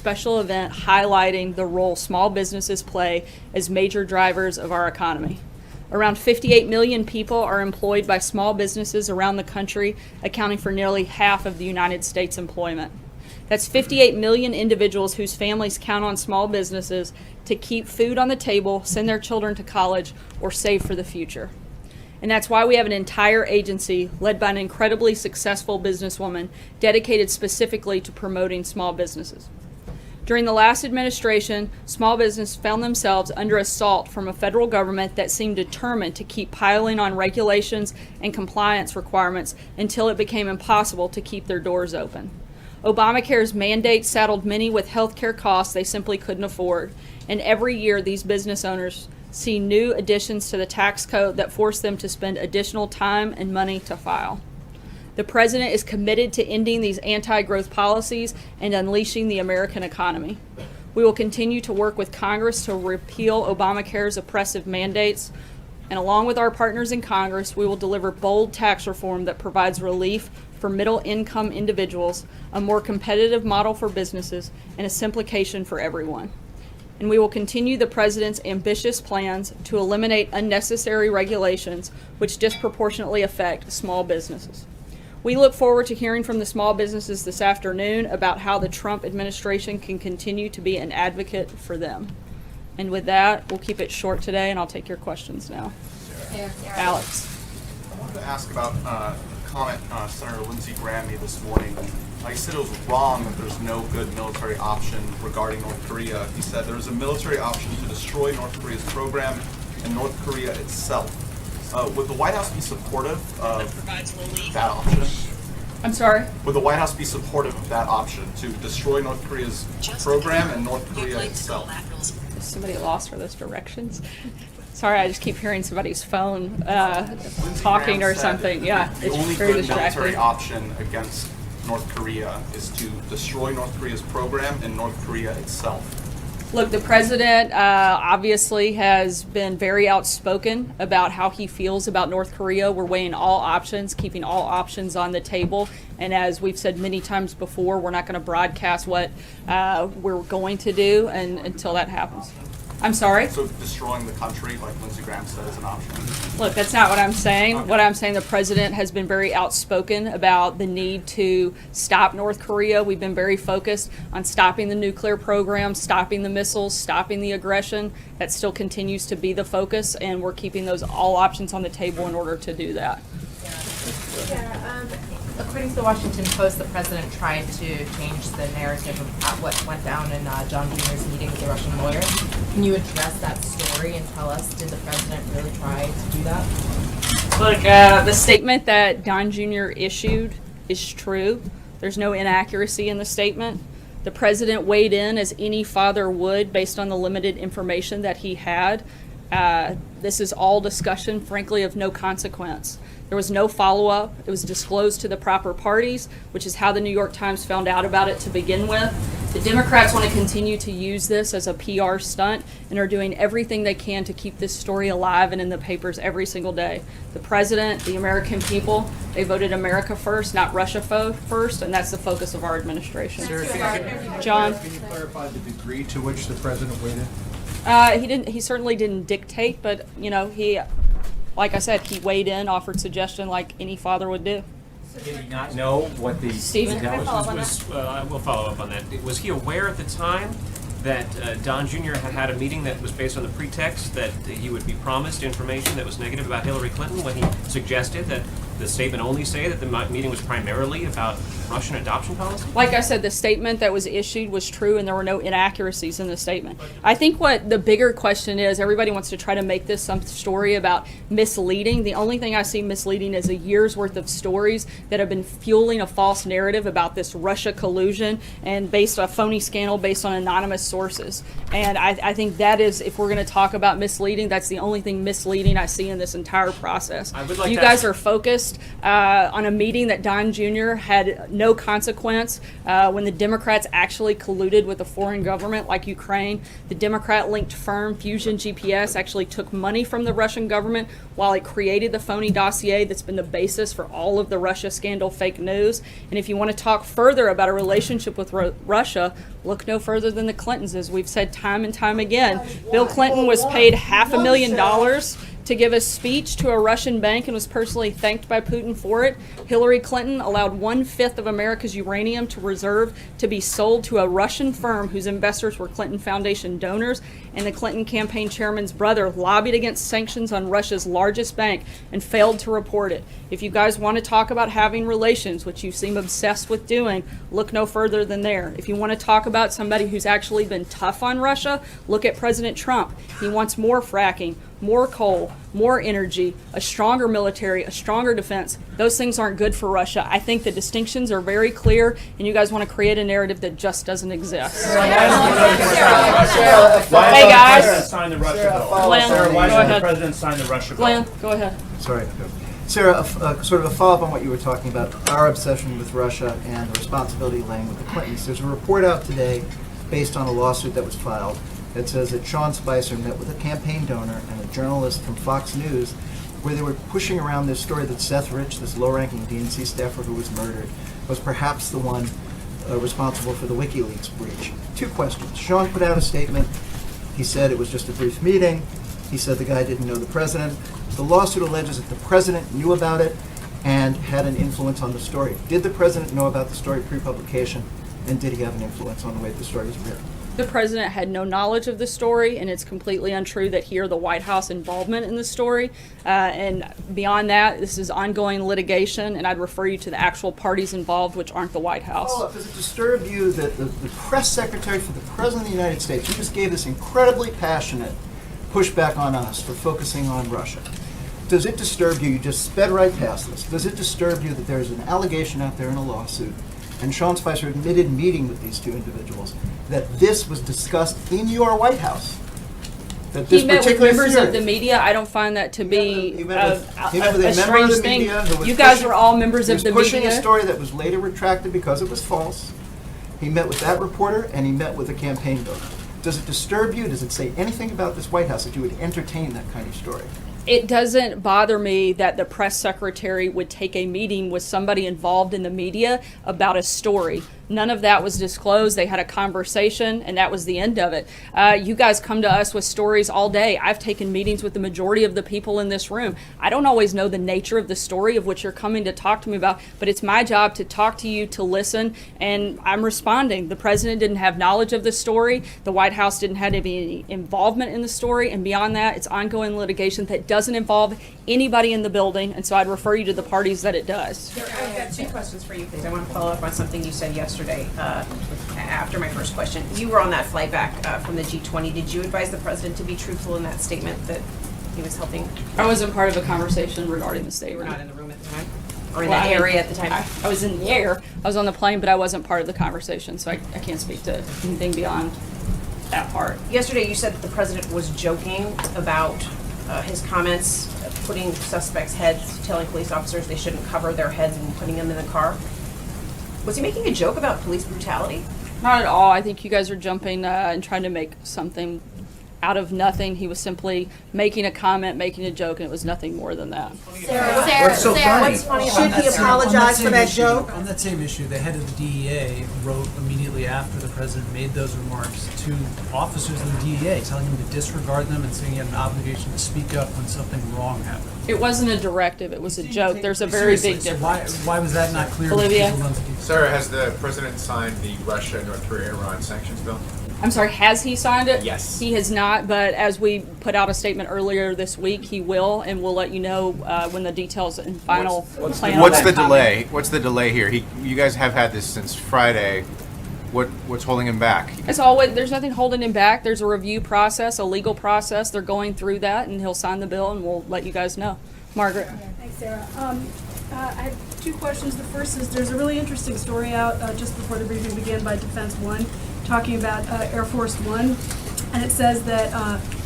special event highlighting the role small businesses play as major drivers of our economy. Around 58 million people are employed by small businesses around the country, accounting for nearly half of the United States employment. That's 58 million individuals whose families count on small businesses to keep food on the table, send their children to college, or save for the future. And that's why we have an entire agency led by an incredibly successful businesswoman dedicated specifically to promoting small businesses. During the last administration, small business found themselves under assault from a federal government that seemed determined to keep piling on regulations and compliance requirements until it became impossible to keep their doors open. Obamacare's mandate saddled many with health care costs they simply couldn't afford, and every year these business owners see new additions to the tax code that force them to spend additional time and money to file. The president is committed to ending these anti-growth policies and unleashing the American economy. We will continue to work with Congress to repeal Obamacare's oppressive mandates, and along with our partners in Congress, we will deliver bold tax reform that provides relief for middle-income individuals, a more competitive model for businesses, and a simplification for everyone. And we will continue the president's ambitious plans to eliminate unnecessary regulations which disproportionately affect small businesses. We look forward to hearing from the small businesses this afternoon about how the Trump administration can continue to be an advocate for them. And with that, we'll keep it short today, and I'll take your questions now. Alex. I wanted to ask about a comment Senator Lindsey Graham made this morning. He said it was wrong that there's no good military option regarding North Korea. He said there's a military option to destroy North Korea's program and North Korea itself. Would the White House be supportive of that option? I'm sorry? Would the White House be supportive of that option to destroy North Korea's program and North Korea itself? Somebody lost for those directions. Sorry, I just keep hearing somebody's phone talking or something. Yeah, the it's only very good distracting. military option against North Korea is to destroy North Korea's program and North Korea itself. Look, the president obviously has been very outspoken about how he feels about North Korea. We're weighing all options, keeping all options on the table. And as we've said many times before, we're not going to broadcast what we're going to do until that happens. I'm sorry? So destroying the country, like Lindsey Graham said, is an option. Look, that's not what I'm saying. Okay. What I'm saying, the president has been very outspoken about the need to stop North Korea. We've been very focused on stopping the nuclear program, stopping the missiles, stopping the aggression. That still continues to be the focus, and we're keeping those all options on the table in order to do that. According to the Washington Post, the president tried to change the narrative of what went down in John Jr.'s meeting with the Russian lawyer. Can you address that story and tell us, did the president really try to do that? Look, the statement that Don Jr. issued is true. There's no inaccuracy in the statement. The president weighed in as any father would based on the limited information that he had. This is all discussion, frankly, of no consequence. There was no follow-up. It was disclosed to the proper parties, which is how the New York Times found out about it to begin with. The Democrats want to continue to use this as a PR stunt and are doing everything they can to keep this story alive and in the papers every single day. The president, the American people, they voted America first, not Russia first, and that's the focus of our administration. John? Can you clarify the degree to which the president weighed in? He certainly didn't dictate, but like I said, he weighed in, offered suggestion like any father would do. Did he not know what the Stephen, that can I follow up on we'll follow up on that. Was he aware at the time that Don Jr. had a meeting that was based on the pretext that he would be promised information that was negative about Hillary Clinton when he suggested that the statement only say that the meeting was primarily about Russian adoption policy? Like I said, the statement that was issued was true and there were no inaccuracies in the statement. I think what the bigger question is, everybody wants to try to make this some story about misleading. The only thing I see misleading is a year's worth of stories that have been fueling a false narrative about this Russia collusion and based on a phony scandal based on anonymous sources. And I think that is, if we're going to talk about misleading, that's the only thing misleading I see in this entire process. You guys are focused based on a meeting that Don Jr. had no consequence when the Democrats actually colluded with a foreign government like Ukraine. The Democrat-linked firm Fusion GPS actually took money from the Russian government while it created the phony dossier that's been the basis for all of the Russia scandal fake news. And if you want to talk further about a relationship with Russia, look no further than the Clintons. As we've said time and time again, Bill Clinton was paid $500,000 to give a speech to a Russian bank and was personally thanked by Putin for it. Hillary Clinton allowed 1/5 of America's uranium to reserve to be sold to a Russian firm whose investors were Clinton Foundation donors, and the Clinton campaign chairman's brother lobbied against sanctions on Russia's largest bank and failed to report it. If you guys want to talk about having relations, which you seem obsessed with doing, look no further than there. If you want to talk about somebody who's actually been tough on Russia, look at President Trump. He wants more fracking, more coal, more energy, a stronger military, a stronger defense. Those things aren't good for Russia. I think the distinctions are very clear, and you guys want to create a narrative that just doesn't exist. Hey guys. Sign the Russia bill. Glenn, Sarah, why go should the ahead. president sign the Russia bill? Glenn, go ahead. Sorry. Sarah, sort of a follow-up on what you were talking about, our obsession with Russia and the responsibility laying with the Clintons. There's a report out today based on a lawsuit that was filed that says that Sean Spicer met with a campaign donor and a journalist from Fox News where they were pushing around this story that Seth Rich, this low-ranking DNC staffer who was murdered, was perhaps the one responsible for the WikiLeaks breach. Two questions. Sean put out a statement. He said it was just a brief meeting. He said the guy didn't know the president. The lawsuit alleges that the president knew about it and had an influence on the story. Did the president know about the story pre-publication, and did he have an influence on the way the story was written? The president had no knowledge of the story, and it's completely untrue that he or the White House involvement in the story. And beyond that, this is ongoing litigation, and I'd refer you to the actual parties involved, which aren't the White House. Does it disturb you that the press secretary for the President of the United States, who just gave this incredibly passionate pushback on us for focusing on Russia, does it disturb you, you just sped right past this, does it disturb you that there's an allegation out there in a lawsuit, and Sean Spicer admitted meeting with these two individuals, that this was discussed in your White House? That this He met with particular members theory- of the media. I don't find that to be He met with a a member of strange the thing. media who was You guys pushing- were all members he of was the pushing a media. story that was later retracted because it was false. He met with that reporter, and he met with a campaign donor. Does it disturb you? Does it say anything about this White House that you would entertain that kind of story? It doesn't bother me that the press secretary would take a meeting with somebody involved in the media about a story. None of that was disclosed. They had a conversation, and that was the end of it. You guys come to us with stories all day. I've taken meetings with the majority of the people in this room. I don't always know the nature of the story of which you're coming to talk to me about, but it's my job to talk to you, to listen, and I'm responding. The president didn't have knowledge of the story. The White House didn't have any involvement in the story, and beyond that, it's ongoing litigation that doesn't involve anybody in the building, and so I'd refer you to the parties that it does. I've got two questions for you, please. I want to follow up on something you said yesterday after my first question. You were on that flight back from the G20. Did you advise the president to be truthful in that statement that he was helping? I wasn't part of a conversation regarding the You were statement. not in the room at the time? Or in Well, that I mean, area at the time? I was in the air. I was on the plane, but I wasn't part of the conversation, so I can't speak to anything beyond that part. Yesterday, you said that the president was joking about his comments, putting suspects' heads, telling police officers they shouldn't cover their heads and putting them in the car. Was he making a joke about police brutality? Not at all. I think you guys are jumping and trying to make something out of nothing. He was simply making a comment, making a joke, and it was nothing more than that. What's so funny? What's funny Should about he that? apologize for that joke? On that same issue, the head of the DEA wrote immediately after the president made those remarks to officers of the DEA, telling them to disregard them and saying he had an obligation to speak up when something wrong happened. It wasn't a directive. It was a joke. There's a very big Seriously, so difference. why was that not clear? Olivia? To people on the DEA? Sarah, has the president signed the Russia, North Korea, Iran sanctions bill? I'm sorry, has he signed it? Yes. He has not, but as we put out a statement earlier this week, he will, and we'll let you know when the details and final plan. on What's that the comment. delay? What's the delay here? You guys have had this since Friday. What's holding him back? It's always, there's nothing holding him back. There's a review process, a legal process. They're going through that, and he'll sign the bill, and we'll let you guys know. Margaret. Thanks, Sarah. I have two questions. The first is there's a really interesting story out just before the briefing began by Defense One talking about Air Force One, and it says that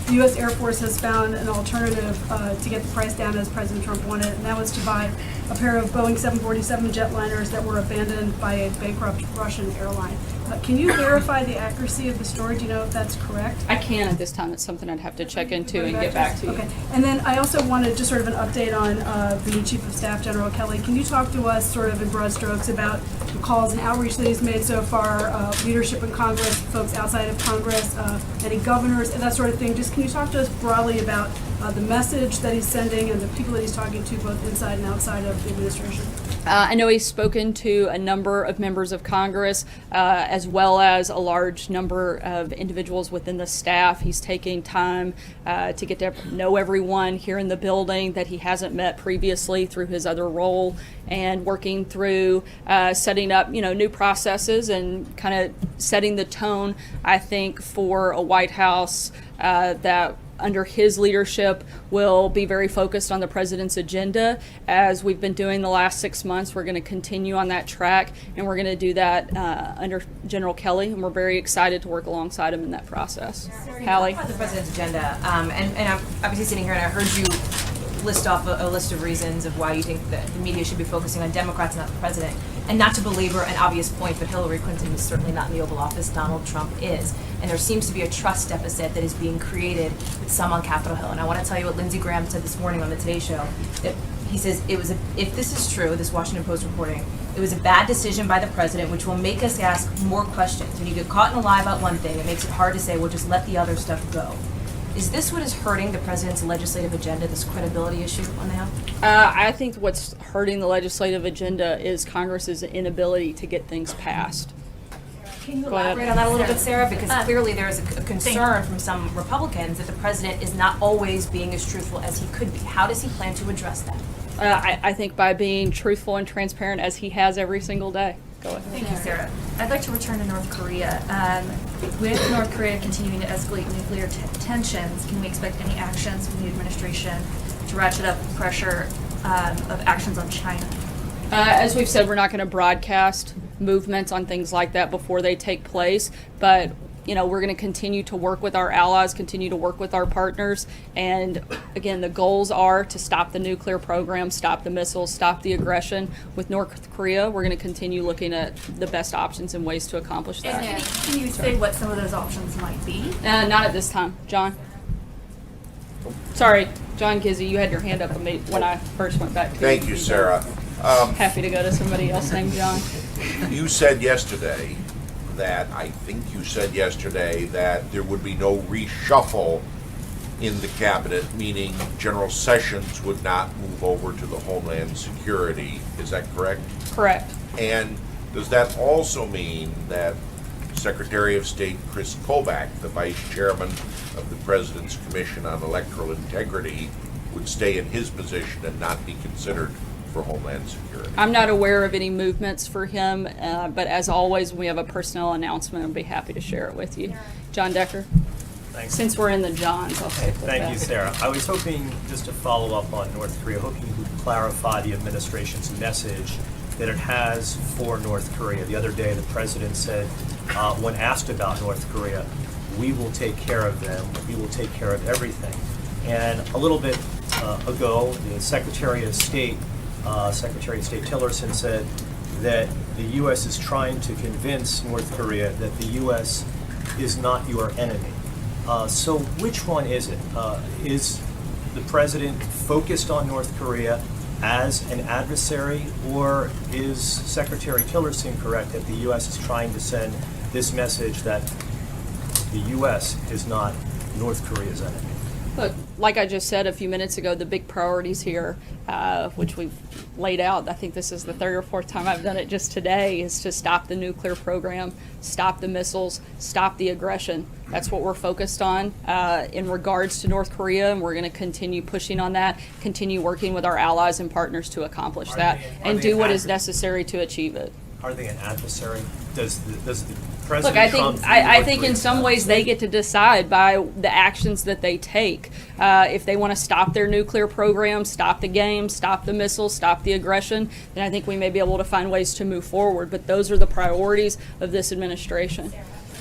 the U.S. Air Force has found an alternative to get the price down as President Trump wanted, and that was to buy a pair of Boeing 747 jetliners that were abandoned by a bankrupt Russian airline. Can you verify the accuracy of the story? Do you know if that's correct? I can at this time. It's something I'd have to check into and get back to you. Okay. And then I also wanted just sort of an update on the new Chief of Staff, General Kelly. Can you talk to us sort of in broad strokes about the calls and outreach that he's made so far, leadership in Congress, folks outside of Congress, any governors, and that sort of thing? Just can you talk to us broadly about the message that he's sending and the people that he's talking to both inside and outside of the administration? I know he's spoken to a number of members of Congress, as well as a large number of individuals within the staff. He's taking time to get to know everyone here in the building that he hasn't met previously through his other role, and working through setting up, new processes and kind of setting the tone, I think, for a White House that under his leadership will be very focused on the president's agenda. As we've been doing the last 6 months, we're going to continue on that track, and we're going to do that under General Kelly, and we're very excited to work alongside him in that process. Hallie? About the president's agenda, and I'm obviously sitting here and I heard you list off a list of reasons of why you think that the media should be focusing on Democrats, not the president. And not to belabor an obvious point, but Hillary Clinton is certainly not in the Oval Office. Donald Trump is. And there seems to be a trust deficit that is being created with some on Capitol Hill. And I want to tell you what Lindsey Graham said this morning on the Today Show. That he says, if this is true, this Washington Post reporting, it was a bad decision by the president, which will make us ask more questions. When you get caught in a lie about one thing, it makes it hard to say, well, just let the other stuff go. Is this what is hurting the president's legislative agenda, this credibility issue on the Hill? I think what's hurting the legislative agenda is Congress's inability to get things passed. Can you elaborate on that a little bit, Sarah? Because clearly there is a concern from some Republicans that the president is not always being as truthful as he could be. How does he plan to address that? I think by being truthful and transparent as he has every single day. Go ahead. Thank you, Sarah. I'd like to return to North Korea. With North Korea continuing to escalate nuclear tensions, can we expect any actions from the administration to ratchet up pressure of actions on China? As we've said, we're not going to broadcast movements on things like that before they take place, but we're going to continue to work with our allies, continue to work with our partners, and again, the goals are to stop the nuclear program, stop the missiles, stop the aggression. With North Korea, we're going to continue looking at the best options and ways to accomplish that. Can you say what some of those options might be? Not at this time. John? Sorry, John Gizzy, you had your hand up when I first went back to you. Thank you, Sarah. Happy to go to somebody else named John. You said yesterday that there would be no reshuffle in the cabinet, meaning General Sessions would not move over to the Homeland Security. Is that correct? Correct. And does that also mean that Secretary of State Chris Kobach, the Vice Chairman of the President's Commission on Electoral Integrity, would stay in his position and not be considered for Homeland Security? I'm not aware of any movements for him, but as always, when we have a personnel announcement, I'll be happy to share it with you. John Decker? Thanks. Since we're in the Johns, I'll say Thank you, Sarah. I was hoping just to follow up on North Korea, hoping you could clarify the administration's message that it has for North Korea. The other day, the president said, when asked about North Korea, we will take care of them, we will take care of everything. And a little bit ago, the Secretary of State Tillerson said that the U.S. is trying to convince North Korea that the U.S. is not your enemy. So which one is it? Is the president focused on North Korea as an adversary, or is Secretary Tillerson correct that the U.S. is trying to send this message that the U.S. is not North Korea's enemy? Look, like I just said a few minutes ago, the big priorities here, which we've laid out, I think this is the third or fourth time I've done it just today, is to stop the nuclear program, stop the missiles, stop the aggression. That's what we're focused on in regards to North Korea, and we're going to continue pushing on that, continue working with our allies and partners to accomplish that, and do what is necessary to achieve it. Are they an adversary? Does the President Look, I think in some ways they get to decide by the actions that they take. If they want to stop their nuclear program, stop the game, stop the missiles, stop the aggression, then I think we may be able to find ways to move forward. But those are the priorities of this administration.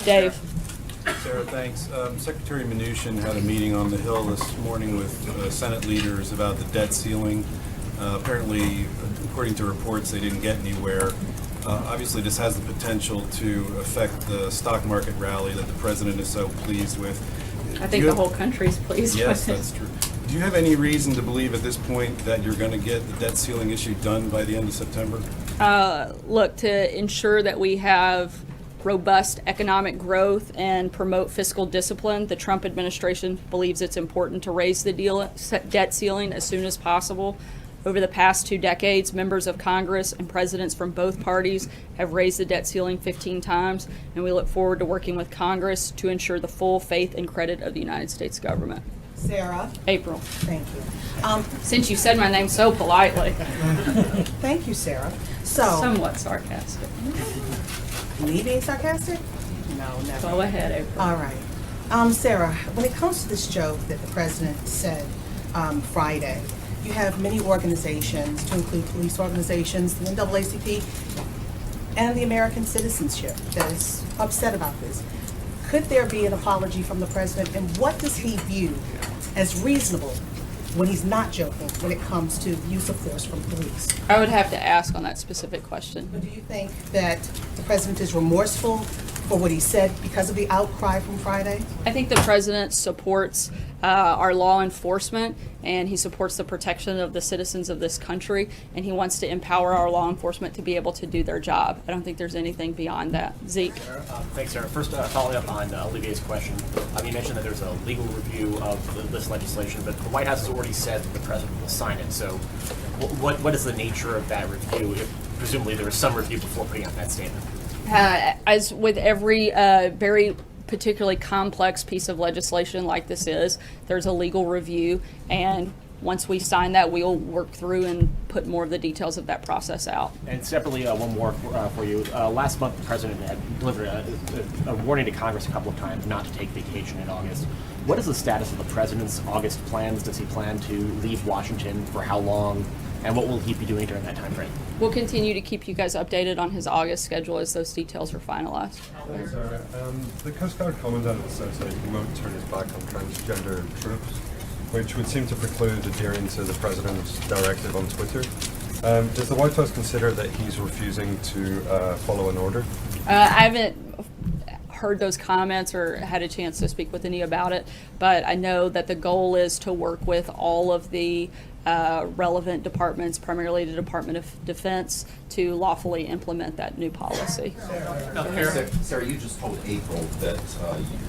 Dave. Sarah, thanks. Secretary Mnuchin had a meeting on the Hill this morning with Senate leaders about the debt ceiling. Apparently, according to reports, they didn't get anywhere. Obviously, this has the potential to affect the stock market rally that the president is so pleased with. I think the whole country's pleased Yes, with it. that's true. Do you have any reason to believe at this point that you're going to get the debt ceiling issue done by the end of September? Look, to ensure that we have robust economic growth and promote fiscal discipline, the Trump administration believes it's important to raise the debt ceiling as soon as possible. Over the past 2 decades, members of Congress and presidents from both parties have raised the debt ceiling 15 times, and we look forward to working with Congress to ensure the full faith and credit of the United States government. Sarah? April. Thank you. Since you said my name so politely. Thank you, Sarah. So. Somewhat sarcastic. Me being sarcastic? No, never. Go ahead, April. All right. Sarah, when it comes to this joke that the president said Friday, you have many organizations, to include police organizations, the NAACP, and the American Citizenship that is upset about this. Could there be an apology from the president, and what does he view as reasonable when he's not joking when it comes to use of force from police? I would have to ask on that specific question. But do you think that the president is remorseful for what he said because of the outcry from Friday? I think the president supports our law enforcement, and he supports the protection of the citizens of this country, and he wants to empower our law enforcement to be able to do their job. I don't think there's anything beyond that. Zeke? Thanks, Sarah. First, following up on Olivier's question, you mentioned that there's a legal review of this legislation, but the White House has already said that the president will sign it. So what is the nature of that review? If presumably there was some review before putting out that statement. As with every very particularly complex piece of legislation like this is, there's a legal review, and once we sign that, we'll work through and put more of the details of that process out. And separately, one more for you. Last month, the president had delivered a warning to Congress a couple of times not to take vacation in August. What is the status of the president's August plans? Does he plan to leave Washington? For how long? And what will he be doing during that time frame? We'll continue to keep you guys updated on his August schedule as those details are finalized. Thanks, Sarah. The Coast Guard Commandant says that he won't turn his back on transgender troops, which would seem to preclude adhering to the president's directive on Twitter. Does the White House consider that he's refusing to follow an order? I haven't heard those comments or had a chance to speak with any about it, but I know that the goal is to work with all of the relevant departments, primarily the Department of Defense, to lawfully implement that new policy. Sarah, you just told April that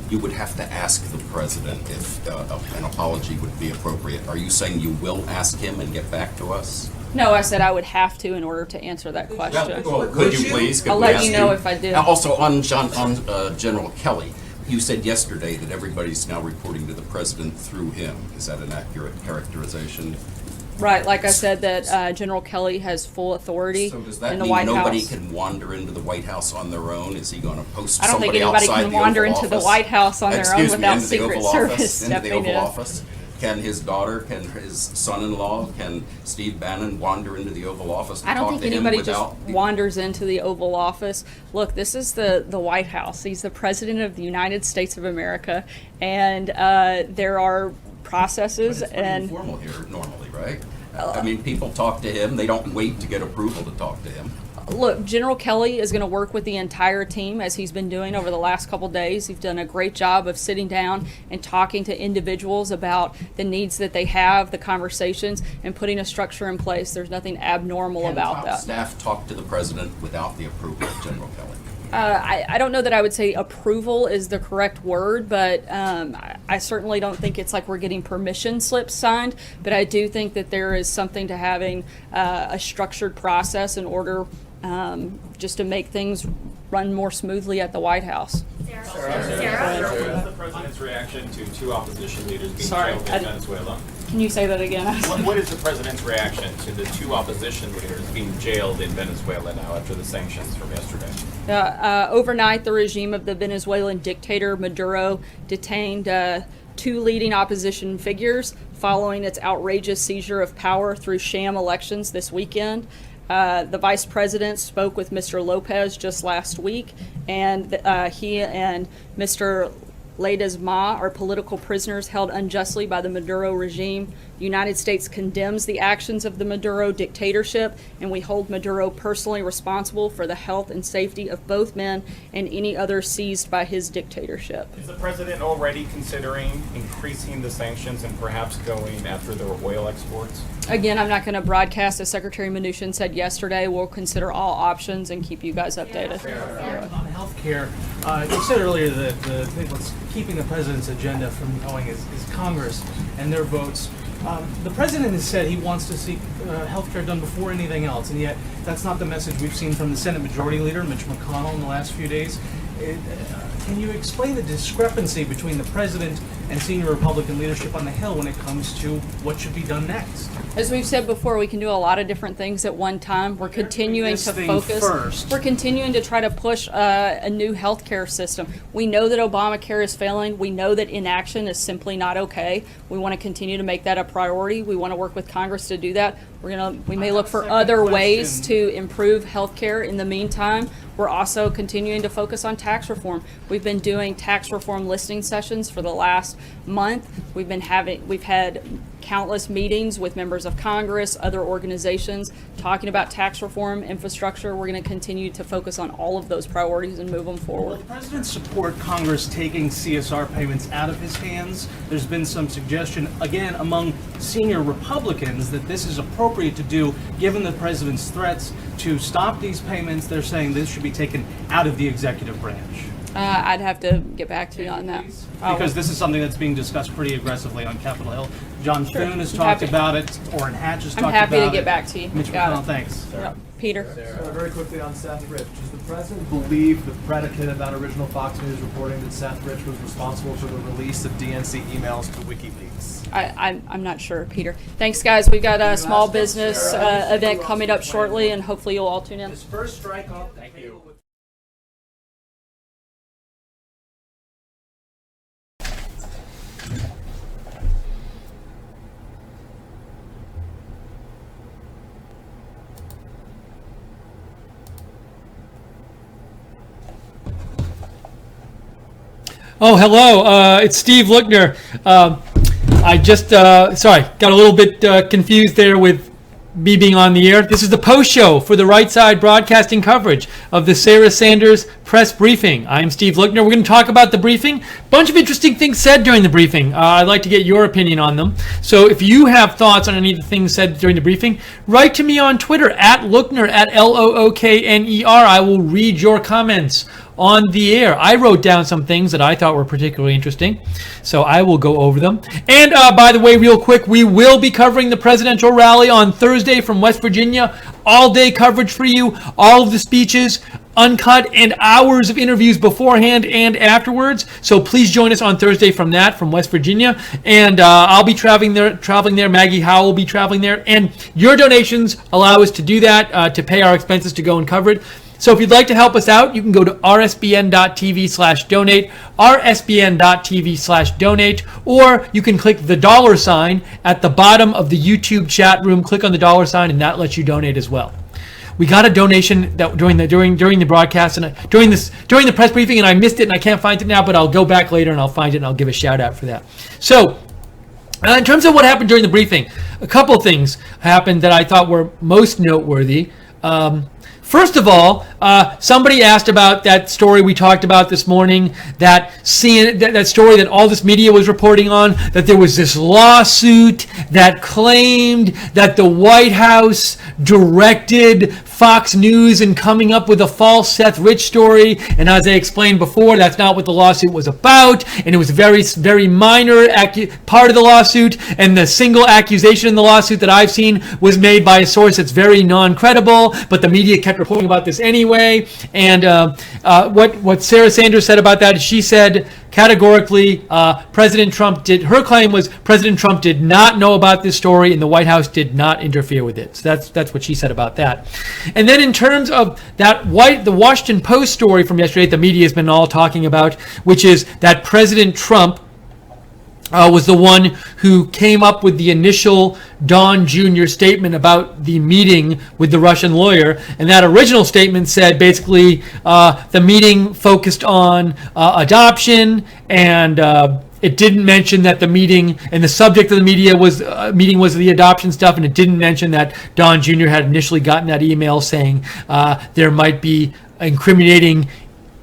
you would have to ask the president if an apology would be appropriate. Are you saying you will ask him and get back to us? No, I said I would have to in order to answer that question. Well, could you please? I'll let you know if I do. Also, on General Kelly, you said yesterday that everybody's now reporting to the president through him. Is that an accurate characterization? Right, like I said, that General Kelly has full authority So does that in the mean White nobody House. can wander into the White House on their own? Is he going to post I don't think somebody anybody outside can the wander Oval into the Office? White House on their own Excuse me, without into the Secret Oval Service Office, into the stepping Oval in. Office? Can his daughter, can his son-in-law, can Steve Bannon wander into the Oval Office to I don't talk think to him anybody without? just wanders into the Oval Office. Look, this is the White House. He's the President of the United States of America, and there are processes But it's pretty and informal here normally, right? I mean, people talk to him. They don't wait to get approval to talk to him. Look, General Kelly is going to work with the entire team as he's been doing over the last couple days. He's done a great job of sitting down and talking to individuals about the needs that they have, the conversations, and putting a structure in place. There's nothing abnormal about that. Staff talk to the president without the approval of General Kelly. I don't know that I would say approval is the correct word, but I certainly don't think it's like we're getting permission slips signed, but I do think that there is something to having a structured process in order just to make things run more smoothly at the White House. Sarah? What is the president's reaction to 2 opposition leaders being jailed in Venezuela? Can you say that again? What is the president's reaction to the 2 opposition leaders being jailed in Venezuela now after the sanctions from yesterday? Overnight, the regime of the Venezuelan dictator Maduro detained 2 leading opposition figures following its outrageous seizure of power through sham elections this weekend. The vice president spoke with Mr. Lopez just last week, and he and Mr. Leydas Ma are political prisoners held unjustly by the Maduro regime. The United States condemns the actions of the Maduro dictatorship, and we hold Maduro personally responsible for the health and safety of both men and any others seized by his dictatorship. Is the president already considering increasing the sanctions and perhaps going after the oil exports? Again, I'm not going to broadcast, as Secretary Mnuchin said yesterday. We'll consider all options and keep you guys updated. On healthcare, you said earlier that the thing what's keeping the president's agenda from going is Congress and their votes. The president has said he wants to see healthcare done before anything else, and yet that's not the message we've seen from the Senate Majority Leader, Mitch McConnell, in the last few days. Can you explain the discrepancy between the president and senior Republican leadership on the Hill when it comes to what should be done next? As we've said before, we can do a lot of different things at one time. We're continuing to focus. First. We're continuing to try to push a new healthcare system. We know that Obamacare is failing. We know that inaction is simply not okay. We want to continue to make that a priority. We want to work with Congress to do that. We may look for other ways to improve healthcare in the meantime. We're also continuing to focus on tax reform. We've been doing tax reform listening sessions for the last month. We've had countless meetings with members of Congress, other organizations, talking about tax reform, infrastructure. We're going to continue to focus on all of those priorities and move them forward. Will the president support Congress taking CSR payments out of his hands? There's been some suggestion, again, among senior Republicans that this is appropriate to do given the president's threats to stop these payments. They're saying this should be taken out of the executive branch. I'd have to get back to you on that. Because this is something that's being discussed pretty aggressively on Capitol Hill. John Sure. Thune has I'm talked happy. about it. Orrin Hatch has I'm talked about it. happy to get back to you. Mitch Got McConnell, it. thanks. Yep. Peter. Very quickly on Seth Rich. Does the president believe the predicate of that original Fox News reporting that Seth Rich was responsible for the release of DNC emails to WikiLeaks? I'm not sure, Peter. Thanks, guys. We've got a small business event coming up shortly, and hopefully you'll all tune in. His first strike off. Thank you. Oh, hello. It's Steve Lookner. I just, sorry, got a little bit confused there with me being on the air. This is the post show for the Right Side Broadcasting coverage of the Sarah Sanders press briefing. I'm Steve Lookner. We're going to talk about the briefing. Bunch of interesting things said during the briefing. I'd like to get your opinion on them. So if you have thoughts on any of the things said during the briefing, write to me on Twitter at Lookner, at Lookner. I will read your comments on the air. I wrote down some things that I thought were particularly interesting, so I will go over them. And by the way, real quick, we will be covering the presidential rally on Thursday from West Virginia. All-day coverage for you, all of the speeches, uncut, and hours of interviews beforehand and afterwards. So please join us on Thursday from West Virginia. And I'll be traveling there. Maggie Howell will be traveling there. And your donations allow us to do that, to pay our expenses to go and cover it. So if you'd like to help us out, you can go to rsbn.tv/donate, rsbn.tv/donate, or you can click the $sign at the bottom of the YouTube chat room. Click on the $sign, and that lets you donate as well. We got a donation that during the broadcast and during the press briefing, and I missed it and I can't find it now, but I'll go back later and I'll find it and I'll give a shout out for that. So in terms of what happened during the briefing, a couple things happened that I thought were most noteworthy. First of all, somebody asked about that story we talked about this morning, that story that all this media was reporting on, that there was this lawsuit that claimed that the White House directed Fox News in coming up with a false Seth Rich story. And as I explained before, that's not what the lawsuit was about. And it was a very, very minor part of the lawsuit. And the single accusation in the lawsuit that I've seen was made by a source that's very non-credible. But the media kept reporting about this anyway. And what Sarah Sanders said about that is she said categorically, her claim was President Trump did not know about this story and the White House did not interfere with it. So that's what she said about that. And then in terms of the Washington Post story from yesterday, the media has been all talking about, which is that President Trump was the one who came up with the initial Don Jr. statement about the meeting with the Russian lawyer. And that original statement said basically the meeting focused on adoption, and it didn't mention that the meeting and the subject of the meeting was the adoption stuff, and it didn't mention that Don Jr. had initially gotten that email saying there might be incriminating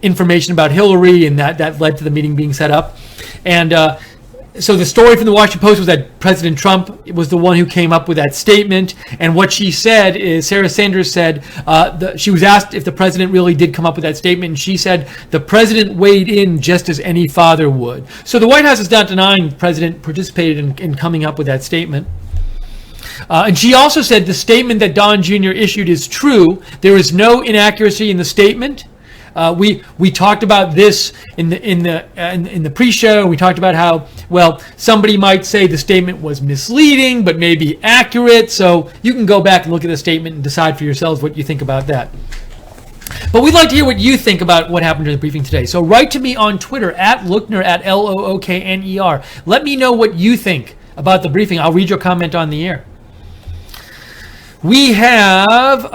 information about Hillary, and that led to the meeting being set up. And so the story from the Washington Post was that President Trump was the one who came up with that statement. And what she said is, Sarah Sanders said, she was asked if the president really did come up with that statement, and she said the president weighed in just as any father would. So the White House is not denying the president participated in coming up with that statement. And she also said the statement that Don Jr. issued is true. There is no inaccuracy in the statement. We talked about this in the pre-show. We talked about how, well, somebody might say the statement was misleading, but maybe accurate. So you can go back and look at the statement and decide for yourselves what you think about that. But we'd like to hear what you think about what happened during the briefing today. So write to me on Twitter @Lookner, @LOOKNER. Let me know what you think about the briefing. I'll read your comment on the air. We have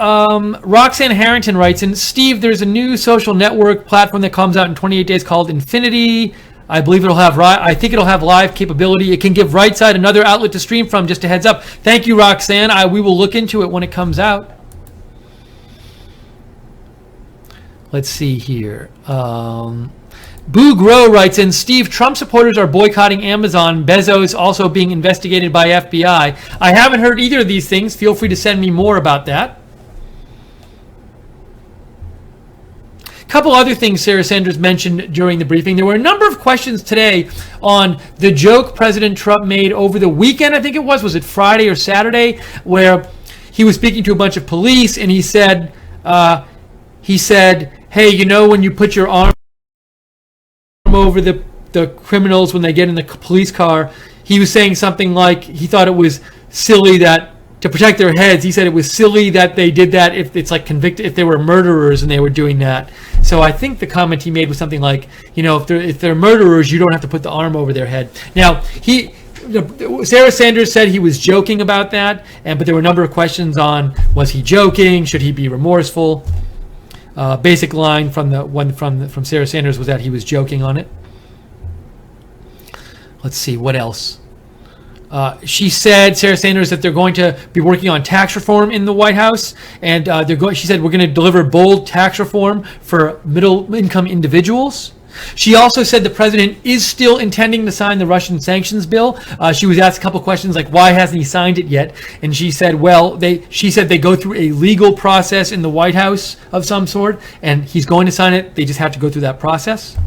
Roxanne Harrington writes in, Steve, there's a new social network platform that comes out in 28 days called Infinity. I believe I think it'll have live capability. It can give Right Side another outlet to stream from. Just a heads up. Thank you, Roxanne. We will look into it when it comes out. Let's see here. Boo Grow writes in, Steve, Trump supporters are boycotting Amazon. Bezos also being investigated by FBI. I haven't heard either of these things. Feel free to send me more about that. A couple other things Sarah Sanders mentioned during the briefing. There were a number of questions today on the joke President Trump made over the weekend, I think it was. Was it Friday or Saturday? Where he was speaking to a bunch of police, and he said, hey, you know, when you put your arm over the criminals when they get in the police car, he was saying something like he thought it was silly that to protect their heads, he said it was silly that they did that if it's like convicted, if they were murderers and they were doing that. So I think the comment he made was something like, you know, if they're murderers, you don't have to put the arm over their head. Now, Sarah Sanders said he was joking about that, but there were a number of questions on, was he joking? Should he be remorseful? Basic line from Sarah Sanders was that he was joking on it. Let's see, what else? She said, Sarah Sanders, that they're going to be working on tax reform in the White House, and she said we're going to deliver bold tax reform for middle-income individuals. She also said the president is still intending to sign the Russian sanctions bill. She was asked a couple questions like, why hasn't he signed it yet? And she said, she said they go through a legal process in the White House of some sort, and he's going to sign it. They just have to go through that process.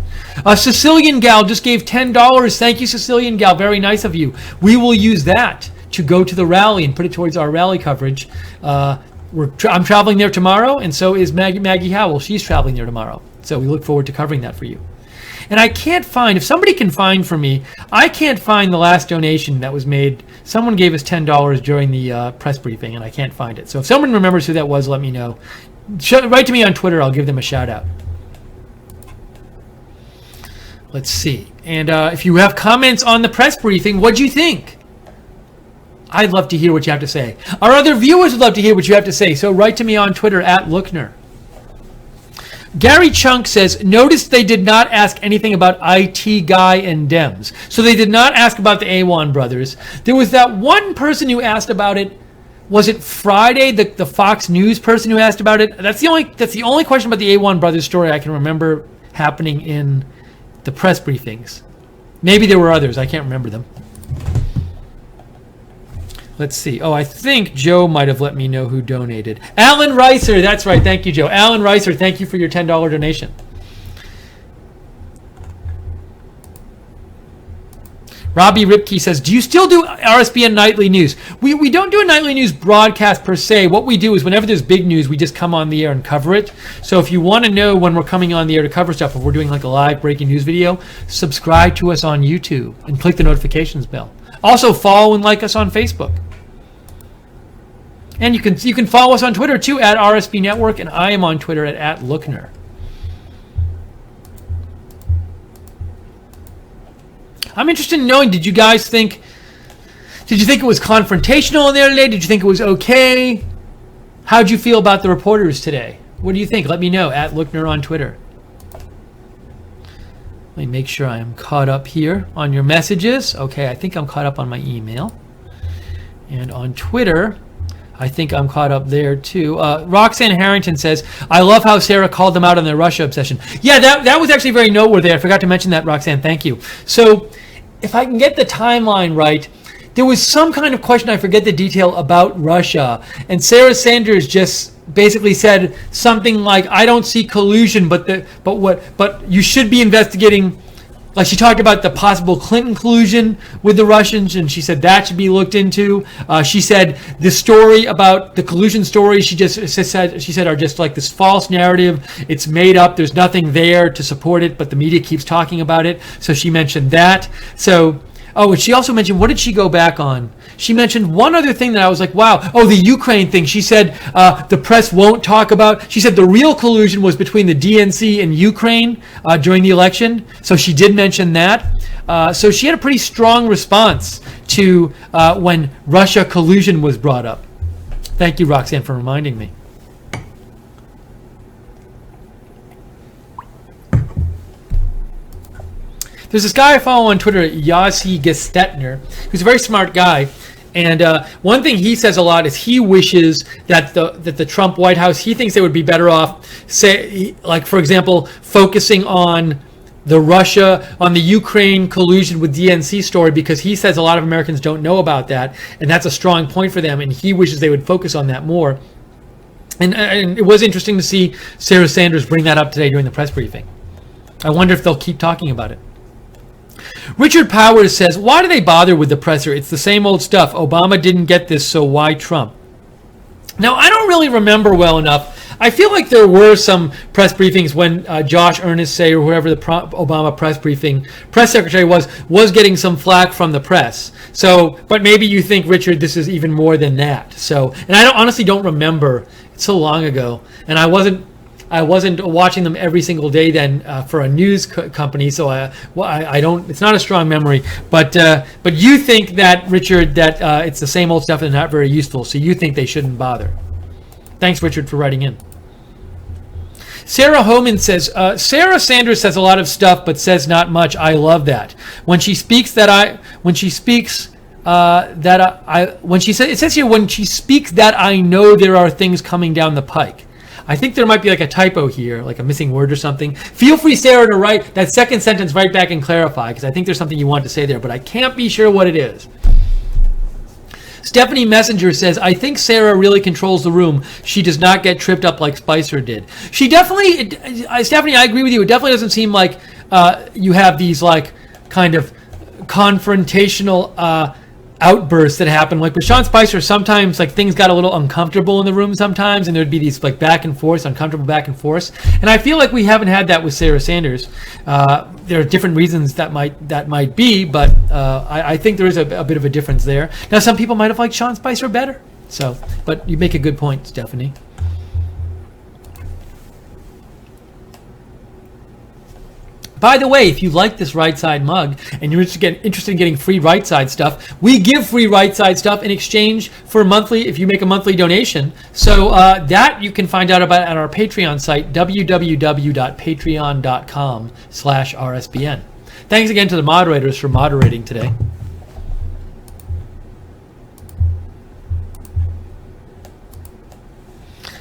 Sicilian Gal just gave $10. Thank you, Sicilian Gal. Very nice of you. We will use that to go to the rally and put it towards our rally coverage. I'm traveling there tomorrow, and so is Maggie Howell. She's traveling there tomorrow. So we look forward to covering that for you. And I can't find, if somebody can find for me, I can't find the last donation that was made. Someone gave us $10 during the press briefing, and I can't find it. So if someone remembers who that was, let me know. Write to me on Twitter. I'll give them a shout out. Let's see. And if you have comments on the press briefing, what'd you think? I'd love to hear what you have to say. Our other viewers would love to hear what you have to say. So write to me on Twitter @Lookner. Gary Chunk says, notice they did not ask anything about IT Guy and Dems. So they did not ask about the Awan brothers. There was that one person who asked about it. Was it Friday, the Fox News person who asked about it? That's the only question about the Awan brothers story I can remember happening in the press briefings. Maybe there were others. I can't remember them. Let's see. Oh, I think Joe might have let me know who donated. Alan Reiser. That's right. Thank you, Joe. Alan Reiser, thank you for your $10 donation. Robbie Ripke says, do you still do RSBN Nightly News? We don't do a Nightly News broadcast per se. What we do is whenever there's big news, we just come on the air and cover it. So if you want to know when we're coming on the air to cover stuff, if we're doing like a live breaking news video, subscribe to us on YouTube and click the notifications bell. Also follow and like us on Facebook. And you can follow us on Twitter too @RSB Network, and I am on Twitter @Lookner. I'm interested in knowing, did you think it was confrontational in there today? Did you think it was okay? How'd you feel about the reporters today? What do you think? Let me know at Lookner on Twitter. Let me make sure I am caught up here on your messages. Okay, I think I'm caught up on my email. And on Twitter, I think I'm caught up there too. Roxanne Harrington says, I love how Sarah called them out on their Russia obsession. Yeah, that was actually very noteworthy. I forgot to mention that, Roxanne. Thank you. So if I can get the timeline right, there was some kind of question, I forget the detail, about Russia. And Sarah Sanders just basically said something like, I don't see collusion, but you should be investigating. Like, she talked about the possible Clinton collusion with the Russians, and she said that should be looked into. She said the story about the collusion story, she said are just like this false narrative. It's made up. There's nothing there to support it, but the media keeps talking about it. So she mentioned that. So, and she also mentioned, what did she go back on? She mentioned one other thing that I was like, wow. Oh, the Ukraine thing. She said the press won't talk about. She said the real collusion was between the DNC and Ukraine during the election. So she did mention that. So she had a pretty strong response to when Russia collusion was brought up. Thank you, Roxanne, for reminding me. There's this guy I follow on Twitter, Yossi Gestetner, who's a very smart guy. And one thing he says a lot is he wishes that the Trump White House, he thinks they would be better off, say, like, for example, focusing on the Ukraine collusion with DNC story, because he says a lot of Americans don't know about that, and that's a strong point for them, and he wishes they would focus on that more. And it was interesting to see Sarah Sanders bring that up today during the press briefing. I wonder if they'll keep talking about it. Richard Powers says, why do they bother with the presser? It's the same old stuff. Obama didn't get this, so why Trump? Now, I don't really remember well enough. I feel like there were some press briefings when Josh Earnest, say, or whoever the Obama press secretary was getting some flack from the press. So, but maybe you think, Richard, this is even more than that. So, and I honestly don't remember. It's so long ago, and I wasn't watching them every single day then for a news company, so I don't. It's not a strong memory, but you think that, Richard, that it's the same old stuff and not very useful, so you think they shouldn't bother. Thanks, Richard, for writing in. Sarah Homan says, Sarah Sanders says a lot of stuff, but says not much. I love that. When she speaks, it says here, when she speaks that I know there are things coming down the pike. I think there might be like a typo here, like a missing word or something. Feel free, Sarah, to write that second sentence right back and clarify, because I think there's something you want to say there, but I can't be sure what it is. Stephanie Messenger says, I think Sarah really controls the room. She does not get tripped up like Spicer did. She definitely, Stephanie, I agree with you. It definitely doesn't seem like you have these like kind of confrontational outbursts that happen. Like with Sean Spicer, sometimes like things got a little uncomfortable in the room sometimes, and there'd be these like uncomfortable back and forth. And I feel like we haven't had that with Sarah Sanders. There are different reasons that might be, but I think there is a bit of a difference there. Now, some people might have liked Sean Spicer better. So, but you make a good point, Stephanie. By the way, if you like this Right Side mug and you're interested in getting free Right Side stuff, we give free Right Side stuff in exchange for if you make a monthly donation. So that you can find out about at our Patreon site, www.patreon.com/RSBN. Thanks again to the moderators for moderating today.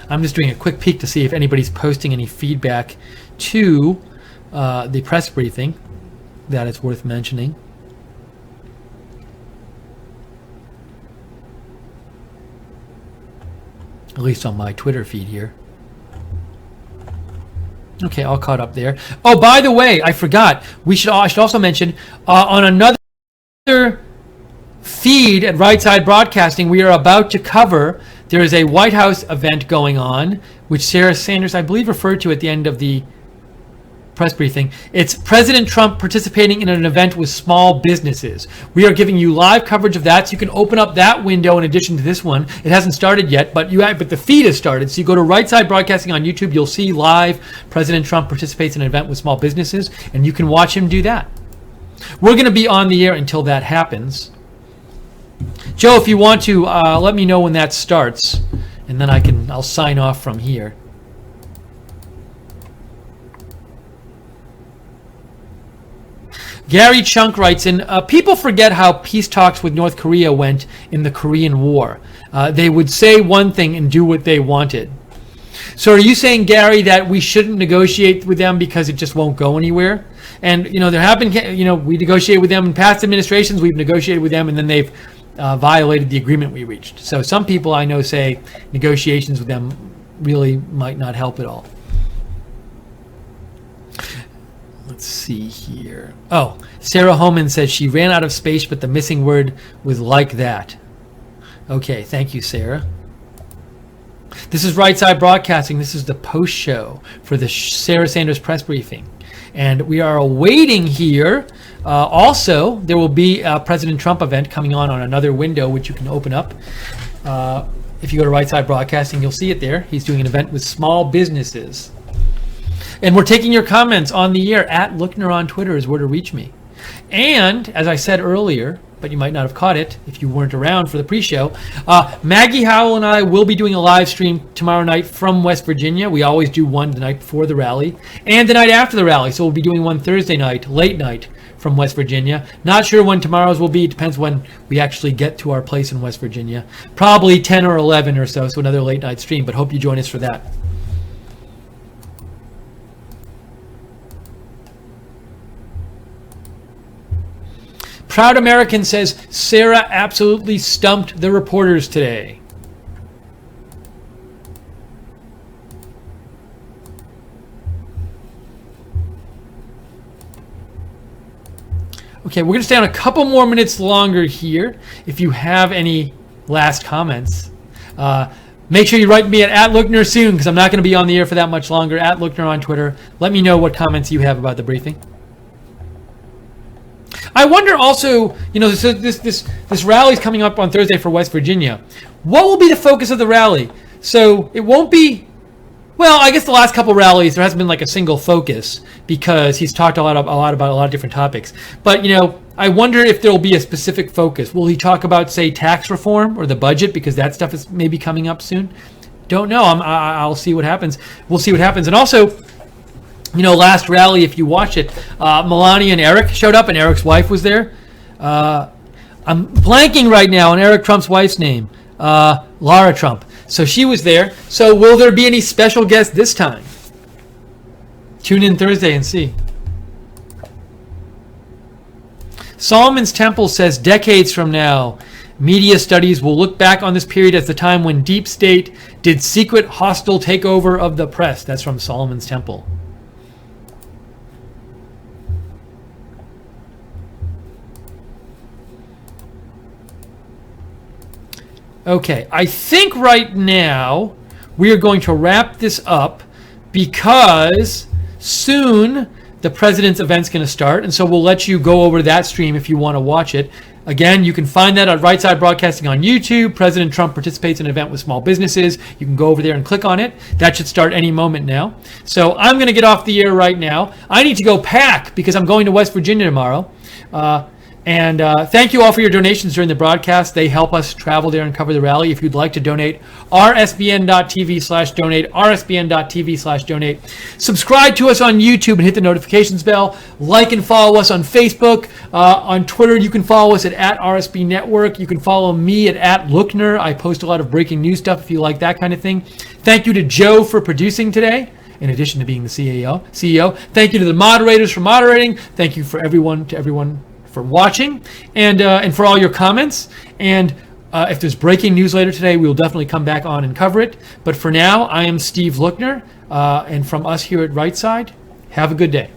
I'm just doing a quick peek to see if anybody's posting any feedback to the press briefing that is worth mentioning. At least on my Twitter feed here. Okay, all caught up there. Oh, by the way, I forgot. I should also mention on another feed at Right Side Broadcasting, we are about to cover. There is a White House event going on, which Sarah Sanders, I believe, referred to at the end of the press briefing. It's President Trump participating in an event with small businesses. We are giving you live coverage of that, so you can open up that window in addition to this one. It hasn't started yet, but the feed has started. So you go to Right Side Broadcasting on YouTube, you'll see live President Trump participates in an event with small businesses, and you can watch him do that. we're going to be on the air until that happens. Joe, if you want to, let me know when that starts, and then I'll sign off from here. Gary Chunk writes in, people forget how peace talks with North Korea went in the Korean War. They would say one thing and do what they wanted. So are you saying, Gary, that we shouldn't negotiate with them because it just won't go anywhere? And, there have been, we negotiated with them in past administrations, we've negotiated with them, and then they've violated the agreement we reached. So some people I know say negotiations with them really might not help at all. Let's see here. Oh, Sarah Homan says she ran out of space, but the missing word was "like that." Okay, thank you, Sarah. This is Right Side Broadcasting. This is the post show for the Sarah Sanders press briefing. And we are awaiting here. Also, there will be a President Trump event coming on another window, which you can open up. If you go to Right Side Broadcasting, you'll see it there. He's doing an event with small businesses. And we're taking your comments on the air. At Lookner on Twitter is where to reach me. And, as I said earlier, but you might not have caught it if you weren't around for the pre-show, Maggie Howell and I will be doing a live stream tomorrow night from West Virginia. We always do one the night before the rally and the night after the rally. So we'll be doing one Thursday night, late night, from West Virginia. Not sure when tomorrow's will be. It depends when we actually get to our place in West Virginia. Probably 10 or 11 or so another late night stream, but hope you join us for that. Proud American says, Sarah absolutely stumped the reporters today. Okay, we're going to stay on a couple more minutes longer here. If you have any last comments, make sure you write me at Lookner soon, because I'm not going to be on the air for that much longer. At Lookner on Twitter. Let me know what comments you have about the briefing. I wonder also, this rally's coming up on Thursday for West Virginia. What will be the focus of the rally? So it won't be, well, I guess the last couple rallies there hasn't been like a single focus because he's talked a lot about a lot of different topics. But I wonder if there will be a specific focus. Will he talk about, say, tax reform or the budget, because that stuff is maybe coming up soon? Don't know. I'll see what happens. We'll see what happens. And also, last rally, if you watch it, Melania and Eric showed up, and Eric's wife was there. I'm blanking right now on Eric Trump's wife's name, Lara Trump. So she was there. So will there be any special guests this time? Tune in Thursday and see. Solomon's Temple says decades from now, media studies will look back on this period as the time when Deep State did secret hostile takeover of the press. That's from Solomon's Temple. Okay, I think right now we are going to wrap this up because soon the president's event's going to start, and so we'll let you go over that stream if you want to watch it. Again, you can find that on Right Side Broadcasting on YouTube. President Trump participates in an event with small businesses. You can go over there and click on it. That should start any moment now. So I'm going to get off the air right now. I need to go pack because I'm going to West Virginia tomorrow. And thank you all for your donations during the broadcast. They help us travel there and cover the rally. If you'd like to donate, rsbn.tv/donate, rsbn.tv/donate. Subscribe to us on YouTube and hit the notifications bell. Like and follow us on Facebook. On Twitter, you can follow us at RSB Network. You can follow me at Lookner. I post a lot of breaking news stuff if you like that kind of thing. Thank you to Joe for producing today, in addition to being the CEO. Thank you to the moderators for moderating. Thank you for everyone for watching and for all your comments. And if there's breaking news later today, we will definitely come back on and cover it. But for now, I am Steve Lookner, and from us here at Right Side, have a good day.